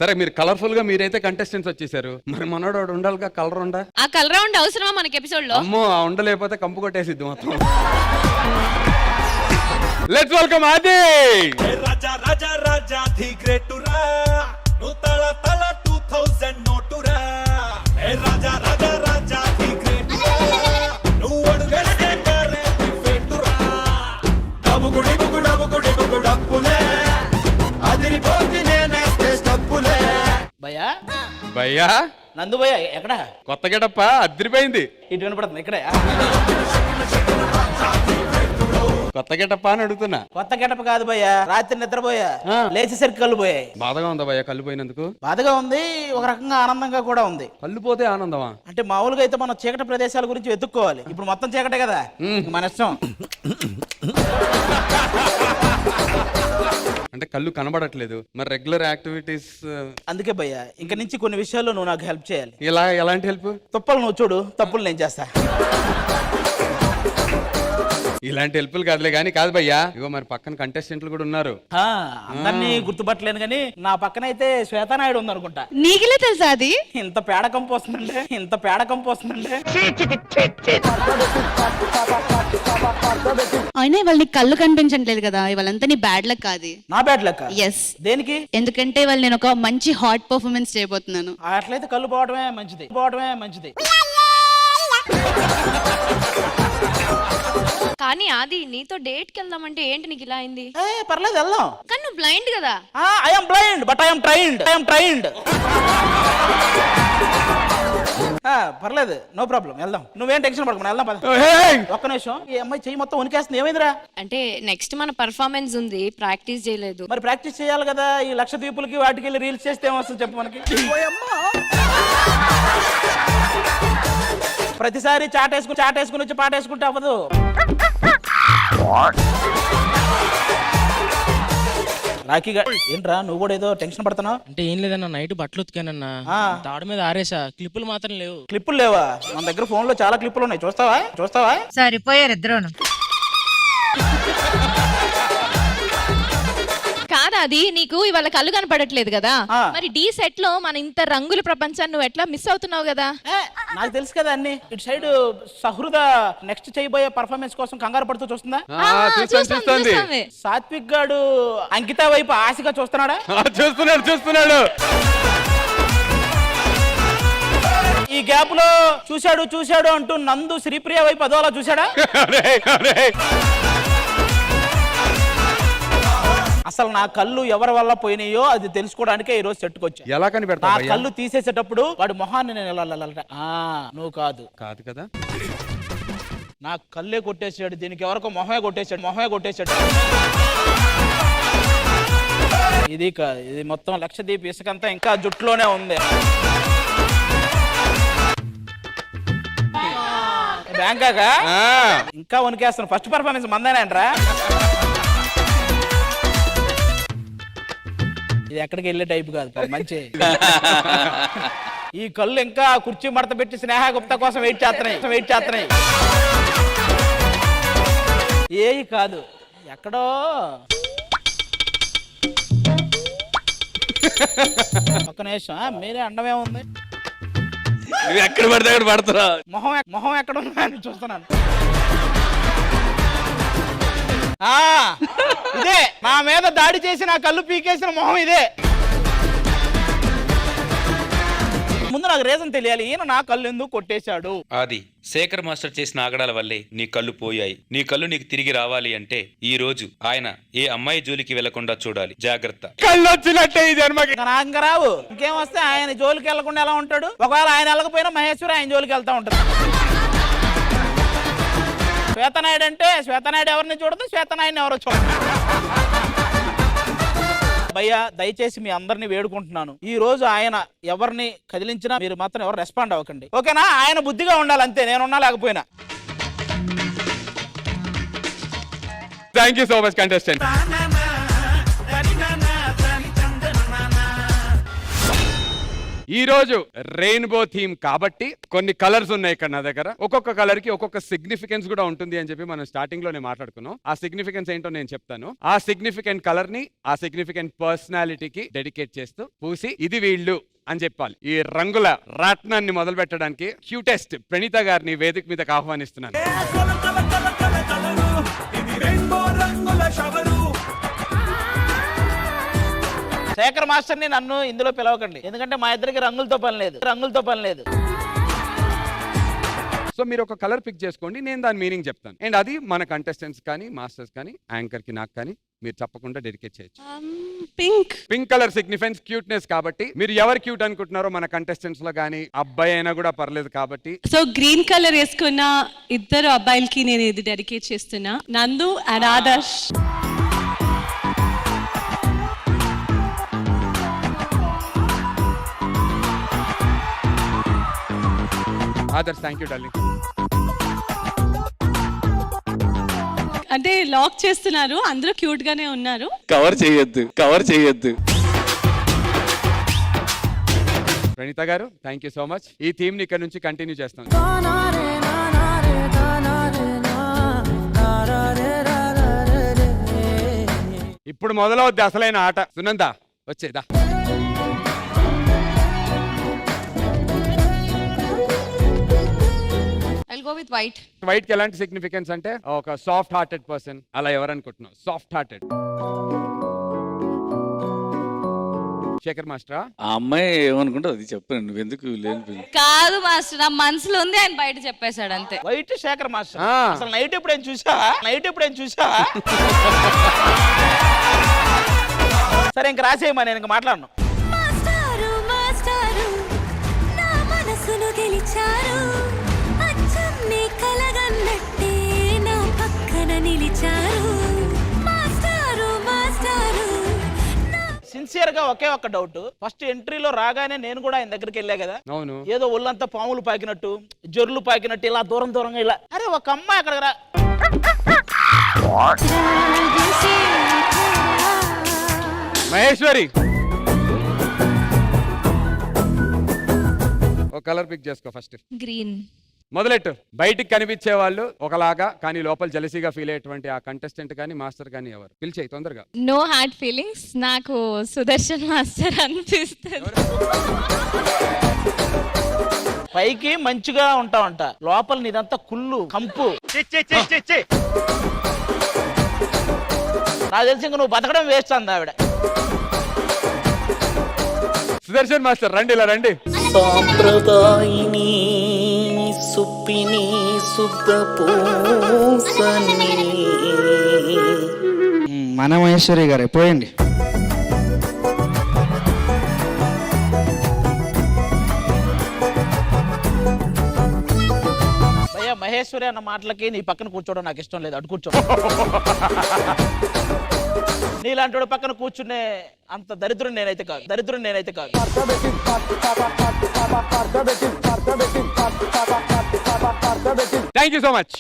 సరే మీరు కలర్ఫుల్ గా మీరైతే కంటెస్టెంట్స్ వచ్చేసారు, మరి మనోడు ఉండాలిగా కలర్ ఉండా. ఆ కలర్ రౌండ్ అవసరమా మనకి ఎపిసోడ్ లో? అమ్మో ఆ ఉండలేకపోతే కంపు కొట్టేసిద్ది మొత్తం. లెట్స్ వెల్కమ్ ఆది. రాజా రాజా రాజా ది గ్రేటురా ను తల తల 2000 నోటురా. ఏ రాజా రాజా రాజా ది గ్రేటురా ను అడుగేస్తే కరే ది ఫేటురా. డబుగుడి బుగుడి బుగుడు డప్పులే అదిరిపోతి నేనేస్తే స్టప్పులే. భయ్యా భయ్యా నందు భయ్యా ఎక్కడ? కొత్త గెటప్ప అదిరిపోయింది. ఇటు వినపడుతుంది ఇక్కడే. కొత్త గెటప్ప అని అడుగుతున్నా. కొత్త గెటప్ కాదు భయ్యా, రాత్రి నిద్రపోయా లేచేసరికి కళ్ళు పోయాయి. బాధగా ఉందా భయ్యా కళ్ళు పోయినందుకు? బాధగా ఉంది, ఒక రకంగా ఆనందంగా కూడా ఉంది. కళ్ళు పోతే ఆనందమా? అంటే మామూలుగా అయితే మనం చీకటి ప్రదేశాల గురించి వెతుక్కోవాలి, ఇప్పుడు మొత్తం చీకటే కదా, మన ఇష్టం. అంటే కళ్ళు కనబడట్లేదు, మరి రెగ్యులర్ యాక్టివిటీస్. అందుకే భయ్యా ఇంక నుంచి కొన్ని విషయాల్లో నువ్వు నాకు హెల్ప్ చేయాలి. ఇలా ఎలాంటి హెల్ప్? తుప్పలు నువ్వు చూడు, తప్పులు నేను చేస్తా. ఇలాంటి హెల్ప్లు కాదులే కానీ. కాదు భయ్యా, ఇగో మరి పక్కన కంటెస్టెంట్లు కూడా ఉన్నారు. అందరినీ గుర్తుపట్టలేను కానీ నా పక్కన అయితే శ్వేతనాయుడు ఉంది అనుకుంటా. నీకిలే తెలుసా అది? ఇంత పేడకంపు వస్తుందంటే, ఇంత పేడకంపు వస్తుందంటే. అయినా ఇవాళ నీకు కళ్ళు కనిపించట్లేదు కదా, ఇవాళంతా నీ బ్యాడ్ లక్ కాదు. నా బ్యాడ్ లెక్క? ఎస్. దేనికి? ఎందుకంటే ఇవాళ నేను ఒక మంచి హాట్ పర్ఫార్మెన్స్ చేయబోతున్నాను. అట్లయితే కళ్ళు పోవడమే మంచిది, పోవడమే మంచిది. కానీ ఆది నీతో డేట్ కి వెళ్దామంటే ఏంటి నీకు ఇలా అయింది? పర్లేదు వెళ్దాం. కానీ నువ్వు బ్లైండ్ కదా. I'm blind but I'm trained. పర్లేదు, నో ప్రాబ్లం, వెళ్దాం. నువ్వేం టెన్షన్ పడకుండా వెళ్దాం పద. ఒక్క నిమిషం, ఈ అమ్మాయి చెయ్యి మొత్తం ఉనికేస్తుంది, ఏమైందిరా? అంటే నెక్స్ట్ మన పర్ఫార్మెన్స్ ఉంది, ప్రాక్టీస్ చేయలేదు. మరి ప్రాక్టీస్ చేయాలి కదా, ఈ లక్షద్వీపులకి వాటికి వెళ్ళి రీల్స్ చేస్తే ఏమొస్తుంది చెప్పు మనకి. ప్రతిసారి చాటేసుకుని వచ్చి పాటేసుకుంటే అవ్వదు. రాఖీగా ఏంట్రా నువ్వు కూడా ఏదో టెన్షన్ పడుతున్నావు? అంటే ఏం లేదన్నా, నైట్ బట్టలు ఉతికానన్నా, తాడు మీద ఆరేసా, క్లిప్పులు మాత్రం లేవు. క్లిప్పులు లేవా? మన దగ్గర ఫోన్ లో చాలా క్లిప్పులు ఉన్నాయి, చూస్తావా? సరిపోయారు ఇద్దరును. కాదా అది నీకు ఇవాళ కళ్ళు కనపడట్లేదు కదా, మరి డి సెట్ లో మన ఇంత రంగుల ప్రపంచాన్ని నువ్వు ఎట్లా మిస్ అవుతున్నావు కదా? నాకు తెలుసు కదా అన్ని. ఇటు సైడ్ సహృద నెక్స్ట్ చేయబోయే పర్ఫార్మెన్స్ కోసం కంగారు పడుతూ చూస్తుందా? చూస్తుంది. సాత్విక్ గాడు అంకిత వైపు ఆశగా చూస్తున్నాడా? చూస్తున్నాడు. ఈ గ్యాప్ లో చూశాడు అంటూ నందు శ్రీప్రియ వైపు అదోలా చూశాడా? అసలు నా కళ్ళు ఎవరి వల్ల పోయినాయో అది తెలుసుకోవడానికే ఈ రోజు చెట్టుకొచ్చా. ఎలా కనిపెడతా? నా కళ్ళు తీసేసేటప్పుడు వాడి మొహాన్ని నేను నువ్వు కాదు కదా, నా కళ్ళే కొట్టేసాడు, దీనికి ఎవరికో మొహమే కొట్టేశాడు. ఇది మొత్తం లక్షదీప్ ఇసుకంతా ఇంకా జుట్టులోనే ఉంది. బ్యాంకాగా ఇంకా వణికేస్తాను. First performance మందేనంట్రా. ఇది ఎక్కడికి వెళ్ళే టైప్ కాదు, మంచి. ఈ కళ్ళు ఇంకా కుర్చీ మడత పెట్టి స్నేహ గుప్తా కోసం వెయిట్ చేస్తున్నాయి. ఏయి కాదు, ఎక్కడో ఒక్క నిమిషం, మీరే అండమే ఉంది. ఎక్కడ పడితే అక్కడ పడతారా? మొహం ఎక్కడ ఉన్నా అని చూస్తున్నాను. ఇదే నా మీద దాడి చేసి నా కళ్ళు పీకేసిన మొహం ఇదే. ముందు నాకు రీజన్ తెలియాలి, ఈయన నా కళ్ళు ఎందుకు కొట్టేశాడు. ఆది శేఖర్ మాస్టర్ చేసిన ఆగడాల వల్లే నీ కళ్ళు పోయాయి. నీ కళ్ళు నీకు తిరిగి రావాలి అంటే ఈ రోజు ఆయన ఏ అమ్మాయి జోలికి వెళ్లకుండా చూడాలి, జాగ్రత్త. కళ్ళు వచ్చినట్టే ఈ జన్మకి. నాకు రావు, ఇంకేం వస్తే ఆయన జోలికి వెళ్లకుండా ఎలా ఉంటాడు? ఒకవేళ ఆయన వెళ్ళకపోయినా మహేశ్వరి ఆయన జోలికి వెళ్తా ఉంటాడు. శ్వేతనాయుడు అంటే శ్వేతనాయుడు ఎవరిని చూడదు, శ్వేతనాయుడిని ఎవరో చూడదు. భయ్యా దయచేసి మీ అందరినీ వేడుకుంటున్నాను, ఈ రోజు ఆయన ఎవరిని కదిలించినా మీరు మాత్రం ఎవరు రెస్పాండ్ అవ్వకండి, ఓకేనా? ఆయన బుద్ధిగా ఉండాలి అంతే, నేనున్నా లేకపోయినా. Thank you so much contestant. ఈ రోజు రెయిన్బో థీమ్ కాబట్టి కొన్ని కలర్స్ ఉన్నాయి ఇక్కడ నా దగ్గర. ఒక్కొక్క కలర్ కి ఒక్కొక్క సిగ్నిఫికెన్స్ కూడా ఉంటుంది అని చెప్పి మనం స్టార్టింగ్ లోనే మాట్లాడుకున్నాం. ఆ సిగ్నిఫికెన్స్ ఏంటో నేను చెప్తాను. ఆ సిగ్నిఫికెంట్ కలర్ ని ఆ సిగ్నిఫికెంట్ పర్సనాలిటీకి డెడికేట్ చేస్తూ పూసి ఇది వీళ్ళు అని చెప్పాలి. ఈ రంగుల రాట్నాన్ని మొదలు పెట్టడానికి క్యూటెస్ట్ ప్రణీత గారిని వేదిక మీదకి ఆహ్వానిస్తున్నాను. శేఖర్ మాస్టర్ ని నన్ను ఇందులో పిలవకండి, ఎందుకంటే మా ఇద్దరికి రంగులతో పని లేదు. సో మీరు ఒక కలర్ పిక్ చేసుకోండి, నేను దాని మీనింగ్ చెప్తాను. అండ్ అది మన కంటెస్టెంట్స్ కానీ మాస్టర్స్ కానీ యాంకర్ కి నాకు కానీ మీరు తప్పకుండా డెడికేట్ చేయొచ్చు. పింక్ కలర్ సిగ్నిఫైన్స్ క్యూట్నెస్ కాబట్టి మీరు ఎవరు క్యూట్ అనుకుంటున్నారో మన కంటెస్టెంట్స్ లో కానీ అబ్బాయి అయినా కూడా పర్లేదు కాబట్టి. సో గ్రీన్ కలర్ వేసుకున్న ఇద్దరు అబ్బాయిలకి నేను ఇది డెడికేట్ చేస్తున్నా, నందు and Adarsh. Adarsh thank you darling. అంటే లాక్ చేస్తున్నారు, అందరూ క్యూట్ గానే ఉన్నారు. కవర్ చేయొద్దు. ప్రణీత గారు థ్యాంక్ యూ సో మచ్. ఈ థీమ్ ని ఇక్కడ నుంచి కంటిన్యూ చేస్తాం. ఇప్పుడు మొదలవుద్ది అసలైన ఆట. సునంద వచ్చేదా. వైట్ కి ఎలాంటి సిగ్నిఫికెన్స్ అంటే ఒక సాఫ్ట్ హార్టెడ్ పర్సన్. అలా ఎవరు అనుకుంటున్నావు? సాఫ్ట్ హార్టెడ్ శేఖర్ మాస్టరా? ఆ అమ్మాయి ఏమనుకుంటే అది చెప్పాను, నువ్వెందుకు లేని కాదు మాస్టర్, నా మనసులో ఉంది, ఆయన బయట చెప్పేశాడు అంతే. వైట్ శేఖర్ మాస్టర్ అసలు నైట్ ఎప్పుడేం చూసా సరే ఇంక రాసేయమా, నేను ఇంక మాట్లాడను. సిన్సియర్ గా ఒకే ఒక్క డౌట్. ఫస్ట్ ఎంట్రీలో రాగానే నేను కూడా ఆయన దగ్గరికి వెళ్ళా కదా, అవును. ఏదో ఒళ్ళంతా పాములు పాకినట్టు జొర్లు పాకినట్టు ఇలా దూరంగా ఇలా, అరే ఒక అమ్మాయి అక్కడ రా. మహేశ్వరి ఒక కలర్ పిక్ చేసుకో ఫస్ట్. గ్రీన్. మొదలెట్టు. బయటికి కనిపించే వాళ్ళు ఒకలాగా కానీ లోపల జలసీగా ఫీల్ అయ్యేటువంటి ఆ కంటెస్టెంట్ కానీ మాస్టర్ కానీ ఎవరు? పిలిచేయి తొందరగా. No hard feelings. నాకు సుదర్శన్ మాస్టర్ అనిపిస్తుంది. పైకి మంచిగా ఉంటావంట, లోపల నీదంతా కుళ్ళు కంపు. నాకు తెలిసి ఇంక నువ్వు బతకడం వేస్ట్ అంది ఆవిడ. సుదర్శన్ మాస్టర్ రండి, ఇలా రండి. సాంప్రదాయిని సుప్పిని శుద్ధ పూసని మన మహేశ్వరి గారే పోయండి. భయ్యా మహేశ్వరి అన్న మాటలకి నీ పక్కన కూర్చోవడం నాకు ఇష్టం లేదు, అటు కూర్చో. నీలాంటి పక్కన కూర్చునే అంత దరిద్రుడు నేనైతే కాదు. Thank you so much.